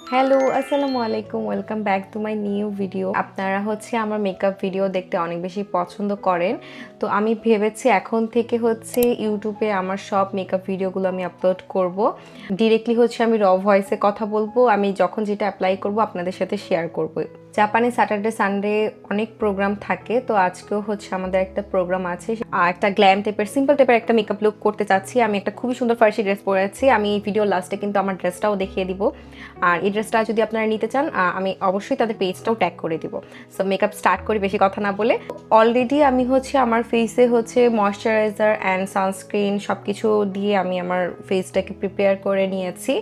Hello, আসসালামু আলাইকুম। Welcome back to my new video. আপনারা আমার মেকআপ ভিডিও দেখতে অনেক বেশি পছন্দ করেন। তো আমি ভেবেছি এখন থেকে ইউটিউবে আমার সব মেকআপ ভিডিওগুলো আমি আপলোড করব। ডিরেক্টলি আমি র ভয়েসে কথা বলবো। আমি যখন যেটা অ্যাপ্লাই করব আপনাদের সাথে শেয়ার করব। জাপানে স্যাটারডে সানডে অনেক প্রোগ্রাম থাকে, তো আজকেও আমাদের একটা প্রোগ্রাম আছে। একটা গ্ল্যাম টাইপের সিম্পল টাইপের একটা মেকআপ লুক করতে চাচ্ছি। আমি একটা খুবই সুন্দর ফার্সি ড্রেস পরেছি। আমি এই ভিডিও লাস্টে কিন্তু আমার ড্রেসটাও দেখিয়ে দিব। আর এই ড্রেসটা যদি আপনারা নিতে চান আমি অবশ্যই তাদের পেজটাও ট্যাগ করে দিব। সো মেকআপ স্টার্ট করি বেশি কথা না বলে। অলরেডি আমি আমার ফেসে ময়শ্চারাইজার অ্যান্ড সানস্ক্রিন সব কিছু দিয়ে আমি আমার ফেসটাকে প্রিপেয়ার করে নিয়েছি।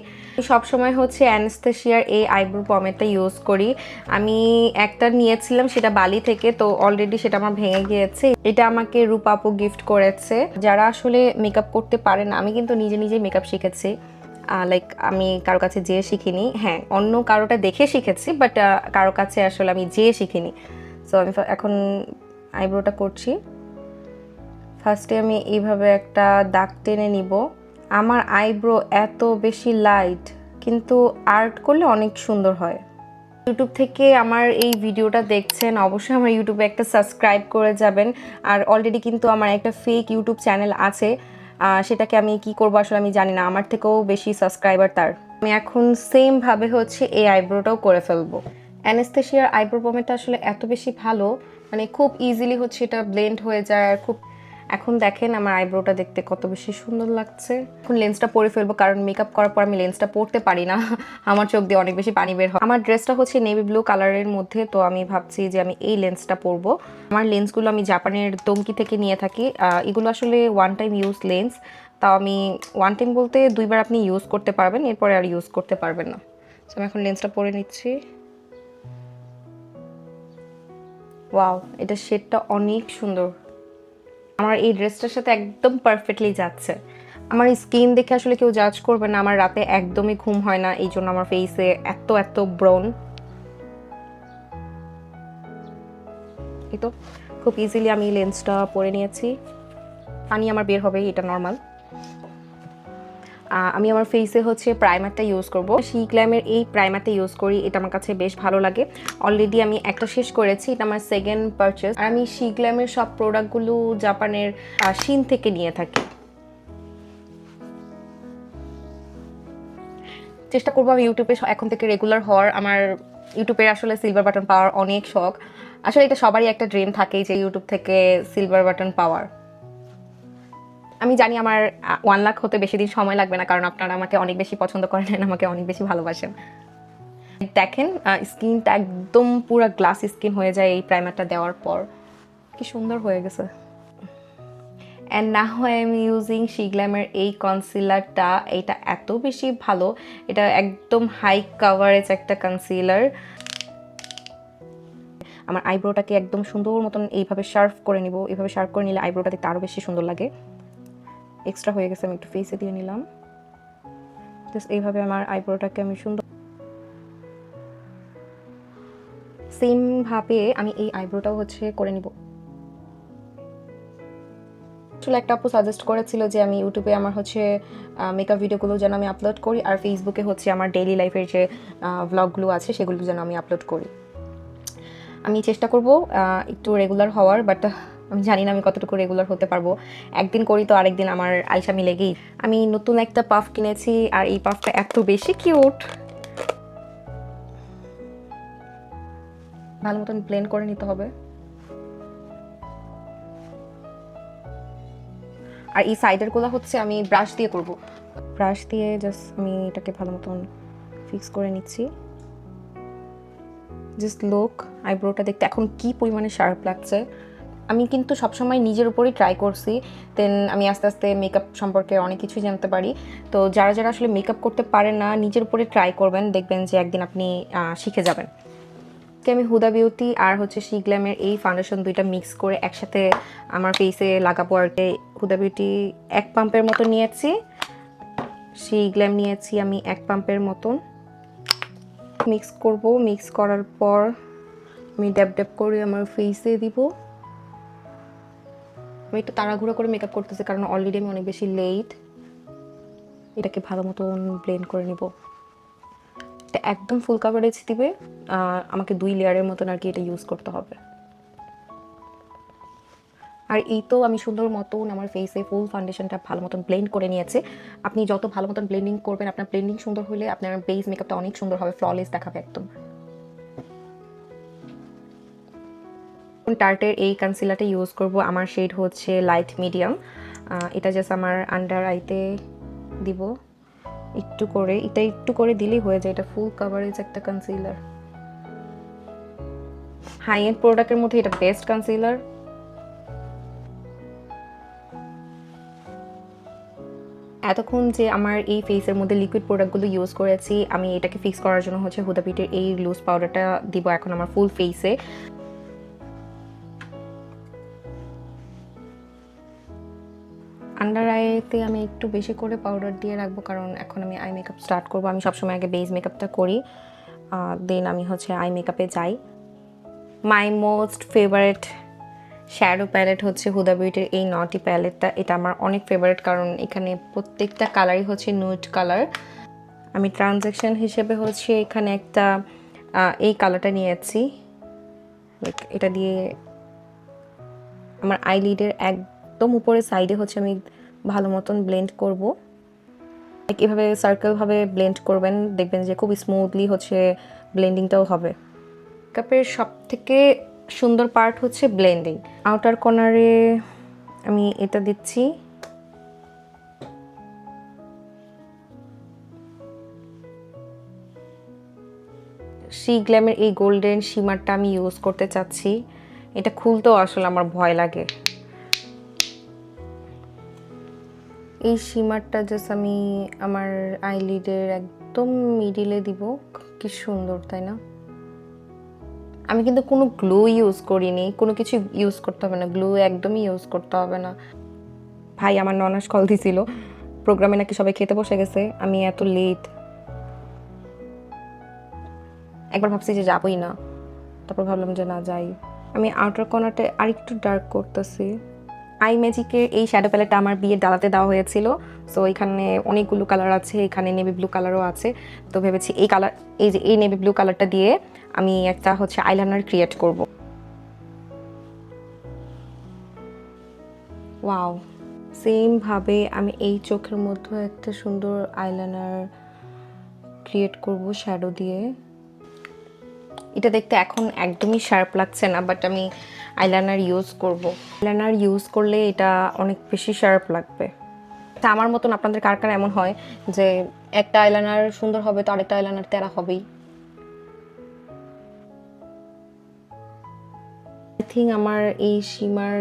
সবসময় অ্যানাস্তেশিয়ার এই আইব্রো পমেডটা ইউজ করি। আমি একটা নিয়েছিলাম, সেটা বালি থেকে, তো অলরেডি সেটা আমার ভেঙে গিয়েছে। এটা আমাকে রূপাপু গিফট করেছে। যারা আসলে মেকআপ করতে পারে না, আমি কিন্তু নিজে নিজেই মেকআপ শিখেছি। লাইক আমি কারো কাছে যেয়ে শিখিনি, হ্যাঁ অন্য কারোটা দেখে শিখেছি, বাট কারো কাছে আসলে আমি যেয়ে শিখিনি। সো আমি এখন আইব্রোটা করছি। ফার্স্টে আমি এইভাবে একটা দাগ টেনে নিব। আমার আইব্রো এত বেশি লাইট, কিন্তু আর্ট করলে অনেক সুন্দর হয়। ইউটিউব থেকে আমার এই ভিডিওটা দেখছেন, অবশ্যই আমার ইউটিউবে একটা সাবস্ক্রাইব করে যাবেন। আর অলরেডি কিন্তু আমার একটা ফেক ইউটিউব চ্যানেল আছে, সেটাকে আমি কি করবো আসলে আমি জানি না, আমার থেকেও বেশি সাবস্ক্রাইবার তার। আমি এখন সেমভাবে এই আইব্রোটাও করে ফেলবো। অ্যানাস্তেশিয়ার আইব্রো পমেডটা আসলে এত বেশি ভালো, মানে খুব ইজিলি এটা ব্লেন্ড হয়ে যায়। আর এখন দেখেন আমার আইব্রোটা দেখতে কত বেশি সুন্দর লাগছে। এখন লেন্সটা পরে ফেলবো, কারণ মেকআপ করার পর আমি লেন্সটা পরতে পারি না, আমার চোখ দিয়ে অনেক বেশি পানি বের হয়। আমার ড্রেসটা নেভি ব্লু কালারের মধ্যে, তো আমি ভাবছি যে আমি এই লেন্সটা পরবো। আমার লেন্সগুলো আমি জাপানের দমকি থেকে নিয়ে থাকি। এগুলো আসলে ওয়ান টাইম ইউজ লেন্স। তাও আমি ওয়ান টাইম বলতে 2বার আপনি ইউজ করতে পারবেন, এরপরে আর ইউজ করতে পারবেন না। তো আমি এখন লেন্সটা পরে নিচ্ছি। ওয়াও, এটা শেডটা অনেক সুন্দর। আমার এই ড্রেসটার সাথে একদম পারফেক্টলি যাচ্ছে। আমার স্কিন দেখে আসলে কেউ জাজ করবে না। আমার রাতে একদমই ঘুম হয় না, এই জন্য আমার ফেসে এত এত ব্রন। এই তো খুব ইজিলি আমি লেন্সটা পরে নিয়েছি। পানি আমার বের হবে, এটা নর্মাল। আমি আমার ফেসে প্রাইমারটা ইউজ করব। গ্ল্যামের এই প্রাইমারটা ইউজ করি, এটা আমার কাছে বেশ ভালো লাগে। অলরেডি আমি একটা শেষ করেছি, এটা আমার সেকেন্ড পারচেস। আর আমি গ্ল্যামের সব প্রোডাক্টগুলো জাপানের শিন থেকে নিয়ে থাকি। চেষ্টা করবো আমি ইউটিউবে এখন থেকে রেগুলার হওয়ার। আমার ইউটিউবে আসলে সিলভার বাটন পাওয়ার অনেক শখ। আসলে এটা সবারই একটা ড্রিম থাকেই যে ইউটিউব থেকে সিলভার বাটন পাওয়ার। আমি জানি আমার 1 লাখ হতে বেশি দিন সময় লাগবে না, কারণ আপনারা আমাকে অনেক বেশি পছন্দ করেন, আমাকে অনেক বেশি ভালোবাসেন। দেখেন স্কিনটা একদম পুরো গ্লাস স্কিন হয়ে যায় এই প্রাইমারটা দেওয়ার পর। কি সুন্দর হয়ে গেছে। And now I am using গ্ল্যামের এই কনসিলারটা। এটা এত বেশি ভালো, এটা একদম হাই কাভারেজ একটা কনসিলার। আমার আইব্রোটাকে একদম সুন্দর মতন এইভাবে শার্প করে নিব। এইভাবে শার্প করে নিলে আইব্রোটা দেখতে আরও বেশি সুন্দর লাগে। এক্সট্রা হয়ে গেছে, আমি একটু ফেসে দিয়ে নিলাম। জাস্ট এইভাবে আমার আইব্রোটাকে আমি সুন্দর সেমভাবে আমি এই আইব্রোটাও করে নিব। আসলে একটা আপু সাজেস্ট করেছিল যে আমি ইউটিউবে আমার মেকআপ ভিডিওগুলো যেন আমি আপলোড করি, আর ফেসবুকে আমার ডেইলি লাইফের যে ভ্লগগুলো আছে সেগুলো যেন আমি আপলোড করি। আমি চেষ্টা করব একটু রেগুলার হওয়ার, বাট আমি জানি না আমি কতটুকু রেগুলার হতে পারবো। একদিন করি তো আরেকদিন আমার আলসামি লেগেই। আমি নতুন একটা পাফ কিনেছি, আর এই পাফটা এত বেশি কিউট। ভালো মতন ব্লেন্ড করে নিতে হবে। আর এই সাইডের গুলো আমি ব্রাশ দিয়ে করব। ব্রাশ দিয়ে জাস্ট আমি এটাকে ভালো মতন ফিক্স করে নিচ্ছি। জাস্ট লুক, আইব্রোটা দেখতে এখন কি পরিমাণে শার্প লাগছে। আমি কিন্তু সবসময় নিজের উপরই ট্রাই করছি, দেন আমি আস্তে আস্তে মেকআপ সম্পর্কে অনেক কিছু জানতে পারি। তো যারা যারা আসলে মেকআপ করতে পারেন না, নিজের উপরে ট্রাই করবেন, দেখবেন যে একদিন আপনি শিখে যাবেন। আমি হুদা বিউটি আর গ্ল্যামের এই ফাউন্ডেশন দুইটা মিক্স করে একসাথে আমার ফেসে লাগাবো। আর হুদা বিউটি 1 পাম্পের মতো নিয়েছি, গ্ল্যাম নিয়েছি আমি 1 পাম্পের মতন। মিক্স করব, মিক্স করার পর আমি ড্যাব ড্যাব করে আমার ফেসে দিব। আমি একটু তাড়াহুড়ো করে মেকআপ করতেছি, কারণ অলরেডি আমি অনেক বেশি লেট। এটাকে ভালো মতন ব্লেন্ড করে নিব। এটা একদম ফুল কাভারেজ দিবে। আমাকে 2 লেয়ারের মতন আর কি এটা ইউজ করতে হবে। আর এই তো আমি সুন্দর মতন আমার ফেসে ফুল ফাউন্ডেশনটা ভালো মতন ব্লেন্ড করে নিয়েছি। আপনি যত ভালো মতন ব্লেন্ডিং করবেন, আপনার ব্লেন্ডিং সুন্দর হলে আপনার বেস মেকআপটা অনেক সুন্দর হবে, ফ্ললেস দেখাবে একদম। টার্টের এই কনসিলারটা ইউজ করব, আমার শেড হচ্ছে লাইট মিডিয়াম। এটা জাস্ট আমার আন্ডার আইতে দিব একটু করে, এটা একটু করে দিলেই হয়ে যায়, এটা ফুল কাভারেজ একটা কনসিলার। হাই এন্ড প্রোডাক্টের মধ্যে এটা বেস্ট কনসিলার। এতক্ষণ যে আমার এই ফেসের মধ্যে লিকুইড প্রোডাক্টগুলো ইউজ করেছি, আমি এটাকে ফিক্স করার জন্য হচ্ছে হুদা বিউটির এই লুজ পাউডারটা দিব এখন আমার ফুল ফেসে। আন্ডার আইতে আমি একটু বেশি করে পাউডার দিয়ে রাখবো, কারণ এখন আমি আই মেকআপ স্টার্ট করবো। আমি সবসময় আগে বেস মেকআপটা করি, দেন আমি হচ্ছে আই মেকআপে যাই। My most favourite shadow palette হচ্ছে হুদা বিউটির এই নটি প্যালেটটা। এটা আমার অনেক ফেভারিট, কারণ এখানে প্রত্যেকটা কালারই হচ্ছে নুড কালার। আমি ট্রানজ্যাকশন হিসেবে হচ্ছে এখানে একটা এই কালারটা নিয়েছি। এটা দিয়ে আমার আইলিডের একদম উপরের সাইডে হচ্ছে আমি ভালো মতন ব্লেন্ড করব। এভাবে সার্কেলভাবে ব্লেন্ড করবেন, দেখবেন যে খুব স্মুথলি হচ্ছে ব্লেন্ডিংটাও হবে। মেকআপের সব থেকে সুন্দর পার্ট হচ্ছে ব্লেন্ডিং। আউটার কর্নারে আমি এটা দিচ্ছি। সি গ্ল্যামের এই গোল্ডেন শিমারটা আমি ইউজ করতে চাচ্ছি। এটা খুলতেও আসলে আমার ভয় লাগে। এই শিমারটা জাস্ট আমি আমার আইলিডের একদম মিডিলে দিব। কি সুন্দর, তাই না? আমি কিন্তু কোনো গ্লু ইউজ করিনি, কোনো কিছু ইউজ করতে হবে না, গ্লু একদমই ইউজ করতে হবে না। ভাই আমার ননাস কল দিছিল, প্রোগ্রামে নাকি সবাই খেতে বসে গেছে, আমি এত লেট। একবার ভাবছি যে যাবই না, তারপর ভাবলাম যে না যাই। আমি আউটার কর্নারটা আরেকটু ডার্ক করতেছি। আই ম্যাজিকের এই শ্যাডো প্যালেটটা আমার বিয়ের ডালাতে দেওয়া হয়েছিল, সো এখানে অনেকগুলো কালার আছে, এখানে নেভি ব্লু কালারও আছে। তো ভেবেছি এই কালার, এই যে এই নেভি ব্লু কালারটা দিয়ে আমি একটা হচ্ছে আইলাইনার ক্রিয়েট করব। ওয়াও, সেম ভাবে আমি এই চোখের মধ্যে একটা সুন্দর আইলাইনার ক্রিয়েট করব শ্যাডো দিয়ে। এটা দেখতে এখন একদমই শার্প লাগছে না, বাট আমি আইলাইনার ইউজ করব। আইলাইনার ইউজ করলে এটা অনেক বেশি শার্প লাগবে। তা আমার মতন আপনাদের কার কার এমন হয় যে একটা আইলাইনার সুন্দর হবে তো আরেকটা আইলাইনার তেরা হবেই। আই থিঙ্ক আমার এই শিমার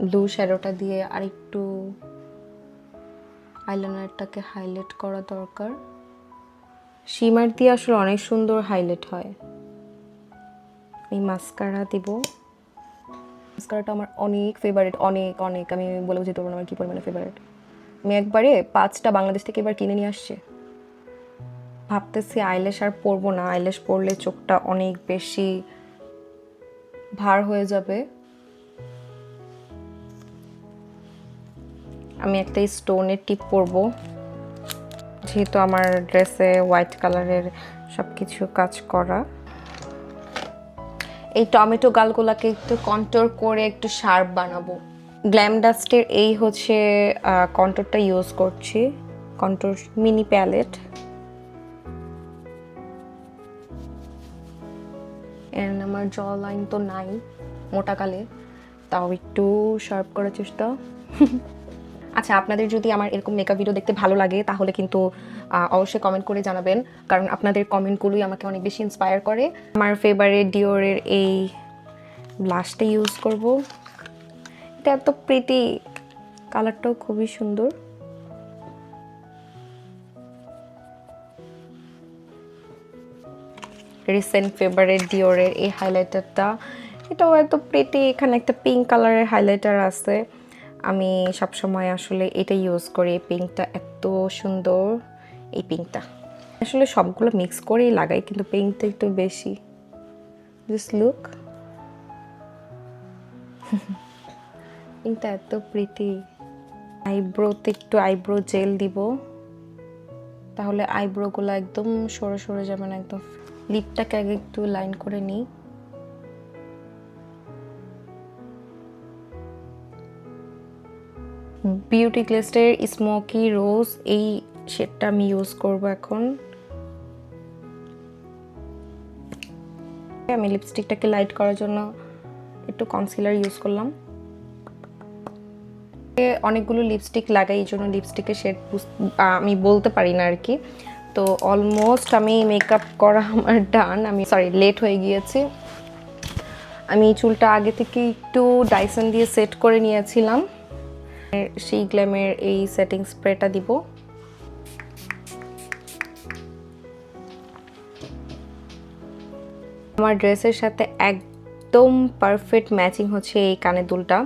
ব্লু শ্যাডোটা দিয়ে আরেকটু আইলাইনারটাকে হাইলাইট করা দরকার। শিমার দিয়ে আসলে অনেক সুন্দর হাইলাইট হয়। এই মাস্কারা দিব। মাস্কারাটা আমার অনেক ফেভারিট, অনেক অনেক, আমি বলে বুঝতে পারবো না আমার কী পরিমাণে ফেভারিট। আমি একবারে 5টা বাংলাদেশ থেকে এবার কিনে নিয়ে আসছি। ভাবতেছি আইল্যাশ আর পরবো না, আইল্যাশ পরলে চোখটা অনেক বেশি ভার হয়ে যাবে। আমি একটা স্টোনের টিপ পরবো, যেহেতু আমার ড্রেসে হোয়াইট কালারের সব কিছু কাজ করা। এই টমেটো গালগুলাকে একটু কন্ট্রোল করে একটু শার্প বানাবো। গ্ল্যাম ডাস্টের এই হচ্ছে কন্ট্রোরটা ইউজ করছি, কন্ট্রোর মিনি প্যালেট। এর আমার জ লাইন তো নাই মোটা কালে, তাও একটু শার্প করার চেষ্টা। আচ্ছা, আপনাদের যদি আমার এরকম মেকআপ ভিডিও দেখতে ভালো লাগে তাহলে কিন্তু অবশ্যই কমেন্ট করে জানাবেন, কারণ আপনাদের কমেন্টগুলোই আমাকে অনেক বেশি ইন্সপায়ার করে। আমার ফেভারিট ডিওরের এই ব্লাশটা ইউজ করব। এটা এত প্রিটি, কালারটাও খুবই সুন্দর। রিসেন্ট ফেভারিট ডিওরের এই হাইলাইটারটা, এটাও এত প্রিটি। এখানে একটা পিঙ্ক কালারের হাইলাইটার আছে, আমি সবসময় আসলে এটা ইউজ করি। এই পিঙ্কটা এত সুন্দর, এই পিঙ্কটা আসলে সবগুলো মিক্স করেই লাগাই, কিন্তু পিঙ্কটা একটু বেশি। জাস্ট লুক, পিঙ্কটা এত প্রিটি। আইব্রোতে একটু আইব্রো জেল দিব, তাহলে আইব্রোগুলো একদম সরে সরে যাবে না একদম। লিপটাকে আগে একটু লাইন করে নিই। বিউটি গ্লেসের স্মোকি রোজ এই শেডটা আমি ইউজ করব এখন। আমি লিপস্টিকটাকে লাইট করার জন্য একটু কনসিলার ইউজ করলাম। অনেকগুলো লিপস্টিক লাগাই, এই জন্য লিপস্টিকের শেড আমি বলতে পারি না আর কি। তো অলমোস্ট আমি মেকআপ করা আমার ডান। আমি লেট হয়ে গিয়েছে। আমি চুলটা আগে থেকে একটু ডাইসন দিয়ে সেট করে নিয়েছিলাম। সেই গ্ল্যামের এই সেটিং স্প্রেটা দিব। আমার ড্রেসের সাথে একদম পারফেক্ট ম্যাচিং হচ্ছে এই কানের দুলটা,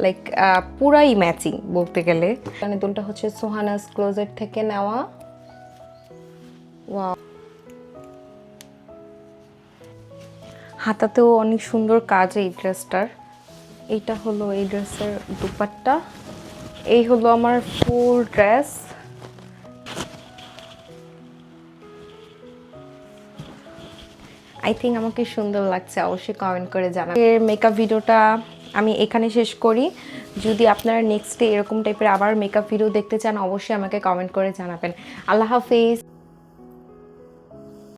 লাইক পুরাই ম্যাচিং বলতে গেলে। কানের দুলটা হচ্ছে সোহানাস ক্লোজেট থেকে নেওয়া। ওয়াও, হাতাতেও অনেক সুন্দর কাজ এই ড্রেসটার। এইটা হলো এই ড্রেসের দুপাট্টা। এই হলো আমার ফুল ড্রেস। আই থিঙ্ক আমাকে সুন্দর লাগছে, অবশ্যই কমেন্ট করে জানাবেন। এর মেকআপ ভিডিওটা আমি এখানে শেষ করি। যদি আপনারা নেক্সট ডে এরকম টাইপের আবার মেকআপ ভিডিও দেখতে চান, অবশ্যই আমাকে কমেন্ট করে জানাবেন। আল্লাহ হাফেজ।